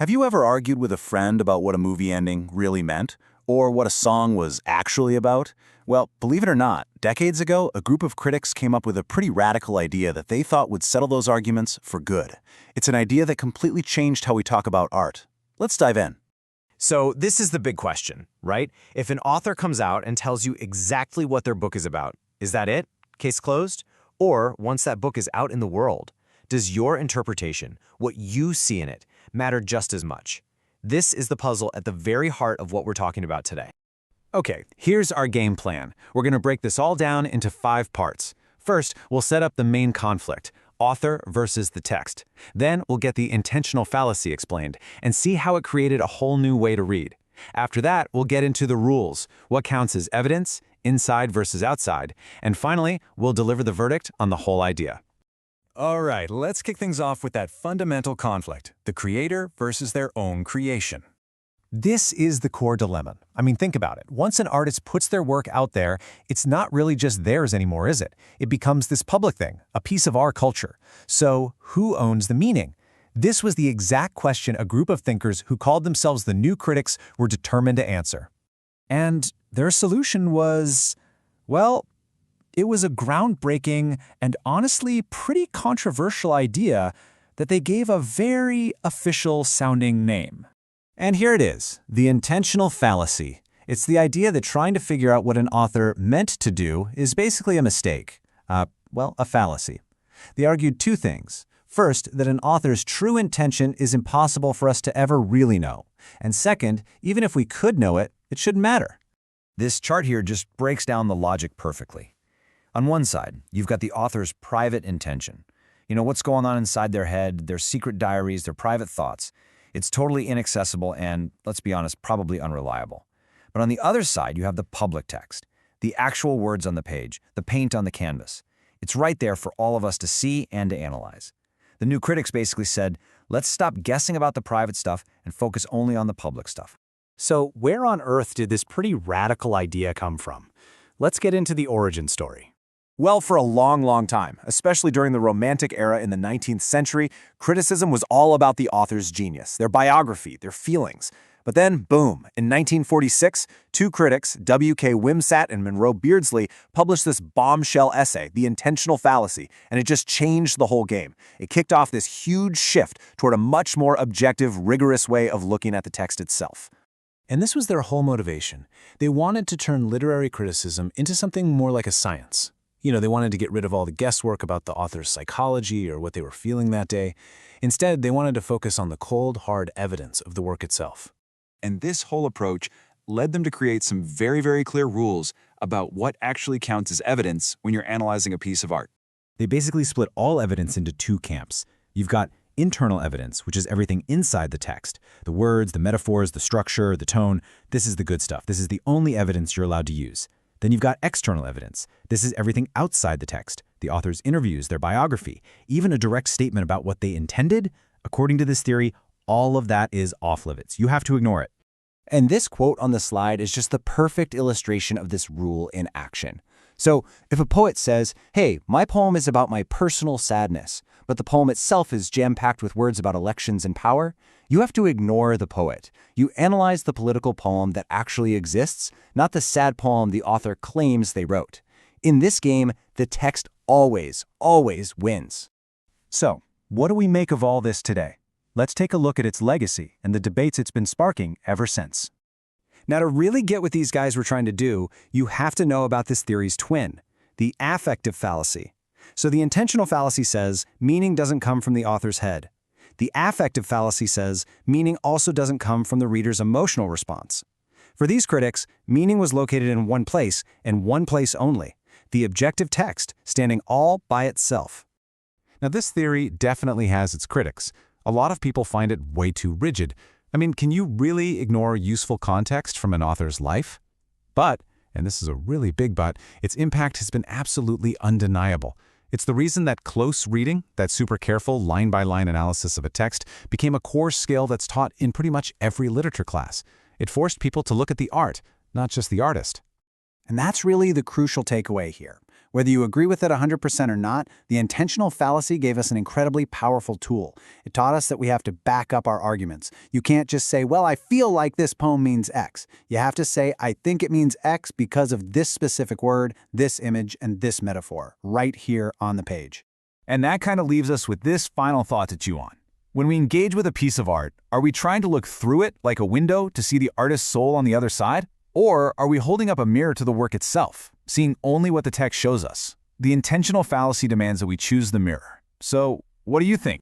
Have you ever argued with a friend about what a movie ending really meant, or what a song was actually about? Well, believe it or not, decades ago, a group of critics came up with a pretty radical idea that they thought would settle those arguments for good. It's an idea that completely changed how we talk about art. Let's dive in. So this is the big question, right? If an author comes out and tells you exactly what their book is about, is that it? Case closed? Or once that book is out in the world, does your interpretation, what you see in it, matter just as much? This is the puzzle at the very heart of what we're talking about today. Okay, here's our game plan. We're going to break this all down into 5 parts. First, we'll set up the main conflict, author versus the text. Then we'll get the intentional fallacy explained and see how it created a whole new way to read. After that, we'll get into the rules, what counts as evidence, inside versus outside, and finally, we'll deliver the verdict on the whole idea. All right, let's kick things off with that fundamental conflict, the creator versus their own creation. This is the core dilemma. I mean, think about it. Once an artist puts their work out there, it's not really just theirs anymore, is it? It becomes this public thing, a piece of our culture. So, who owns the meaning? This was the exact question a group of thinkers who called themselves the New Critics were determined to answer. And their solution was, well, it was a groundbreaking and honestly pretty controversial idea that they gave a very official-sounding name. And here it is, the intentional fallacy. It's the idea that trying to figure out what an author meant to do is basically a mistake. A fallacy. They argued 2 things. First, that an author's true intention is impossible for us to ever really know. And second, even if we could know it, it shouldn't matter. This chart here just breaks down the logic perfectly. On one side, you've got the author's private intention. You know, what's going on inside their head, their secret diaries, their private thoughts. It's totally inaccessible and, let's be honest, probably unreliable. But on the other side, you have the public text, the actual words on the page, the paint on the canvas. It's right there for all of us to see and to analyze. The New Critics basically said, let's stop guessing about the private stuff and focus only on the public stuff. So where on earth did this pretty radical idea come from? Let's get into the origin story. Well, for a long time, especially during the Romantic era in the 19th century, criticism was all about the author's genius, their biography, their feelings. But then, boom, in 1946, 2 critics, W.K. Wimsatt and Monroe Beardsley, published this bombshell essay, The Intentional Fallacy, and it just changed the whole game. It kicked off this huge shift toward a much more objective, rigorous way of looking at the text itself. And this was their whole motivation. They wanted to turn literary criticism into something more like a science. You know, they wanted to get rid of all the guesswork about the author's psychology or what they were feeling that day. Instead, they wanted to focus on the cold, hard evidence of the work itself. And this whole approach led them to create some very clear rules about what actually counts as evidence when you're analyzing a piece of art. They basically split all evidence into 2 camps. You've got internal evidence, which is everything inside the text. The words, the metaphors, the structure, the tone. This is the good stuff. This is the only evidence you're allowed to use. Then you've got external evidence. This is everything outside the text, the author's interviews, their biography, even a direct statement about what they intended. According to this theory, all of that is off-limits. You have to ignore it. And this quote on the slide is just the perfect illustration of this rule in action. So, if a poet says, hey, my poem is about my personal sadness, but the poem itself is jam-packed with words about elections and power, you have to ignore the poet. You analyze the political poem that actually exists, not the sad poem the author claims they wrote. In this game, the text always wins. So, what do we make of all this today? Let's take a look at its legacy and the debates it's been sparking ever since. Now, to really get what these guys were trying to do, you have to know about this theory's twin, the affective fallacy. So the intentional fallacy says meaning doesn't come from the author's head. The affective fallacy says meaning also doesn't come from the reader's emotional response. For these critics, meaning was located in one place, and one place only, the objective text, standing all by itself. Now, this theory definitely has its critics. A lot of people find it way too rigid. I mean, can you really ignore useful context from an author's life? But, and this is a really big but, its impact has been absolutely undeniable. It's the reason that close reading, that super careful line-by-line analysis of a text, became a core skill that's taught in pretty much every literature class. It forced people to look at the art, not just the artist. And that's really the crucial takeaway here. Whether you agree with it 100% or not, the intentional fallacy gave us an incredibly powerful tool. It taught us that we have to back up our arguments. You can't just say, well, I feel like this poem means X. You have to say, I think it means X because of this specific word, this image, and this metaphor, right here on the page. And that kind of leaves us with this final thought to chew on. When we engage with a piece of art, are we trying to look through it like a window to see the artist's soul on the other side? Or are we holding up a mirror to the work itself, seeing only what the text shows us? The intentional fallacy demands that we choose the mirror. So, what do you think?